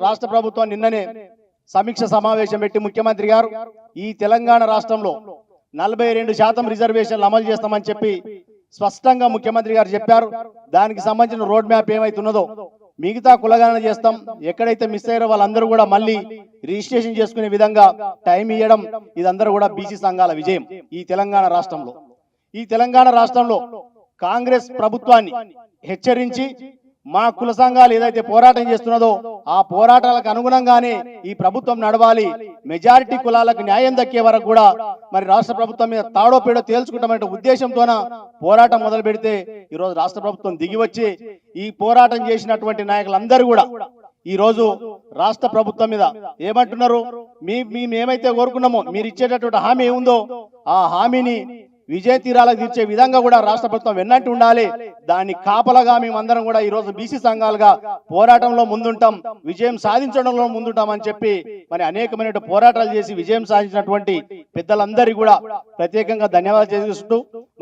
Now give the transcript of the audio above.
రాష్ట్ర ప్రభుత్వం నిన్ననే సమీక్ష సమావేశం పెట్టి ముఖ్యమంత్రి గారు ఈ తెలంగాణ రాష్ట్రంలో 42% రిజర్వేషన్లు అమలు చేస్తామని చెప్పి స్పష్టంగా ముఖ్యమంత్రి గారు చెప్పారు. దానికి సంబంధించిన రోడ్ మ్యాప్ ఏమైతున్నదో మిగతా కులగణన చేస్తాం, ఎక్కడైతే మిస్ అయ్యారో వాళ్ళందరూ కూడా మళ్ళీ రిజిస్ట్రేషన్ చేసుకునే విధంగా టైం ఇవ్వడం, ఇదందరూ కూడా బీసీ సంఘాల విజయం. ఈ తెలంగాణ రాష్ట్రంలో కాంగ్రెస్ ప్రభుత్వాన్ని హెచ్చరించి మా కుల సంఘాలు ఏదైతే పోరాటం చేస్తున్నదో ఆ పోరాటాలకు అనుగుణంగానే ఈ ప్రభుత్వం నడవాలి, మెజారిటీ కులాలకు న్యాయం దక్కే వరకు కూడా మరి రాష్ట్ర ప్రభుత్వం మీద తాడో పేడో తేల్చుకుంటామనే ఉద్దేశంతోన పోరాటం మొదలు పెడితే ఈరోజు రాష్ట్ర ప్రభుత్వం దిగి వచ్చి ఈ పోరాటం చేసినటువంటి నాయకులందరూ కూడా ఈ రోజు రాష్ట్ర ప్రభుత్వం మీద ఏమంటున్నారు, మేమైతే కోరుకున్నామో మీరు ఇచ్చేటటువంటి హామీ ఏముందో ఆ హామీని విజయ తీరాలకు తీర్చే విధంగా కూడా రాష్ట్ర ప్రభుత్వం వెన్నట్టు ఉండాలి. దాన్ని కాపలగా మేమందరం కూడా ఈ రోజు బీసీ సంఘాలుగా పోరాటంలో ముందుంటాం, విజయం సాధించడంలో ముందుంటామని చెప్పి మరి అనేకమైన పోరాటాలు చేసి విజయం సాధించినటువంటి పెద్దలందరికీ కూడా ప్రత్యేకంగా ధన్యవాదాలు తెలియజేస్తూ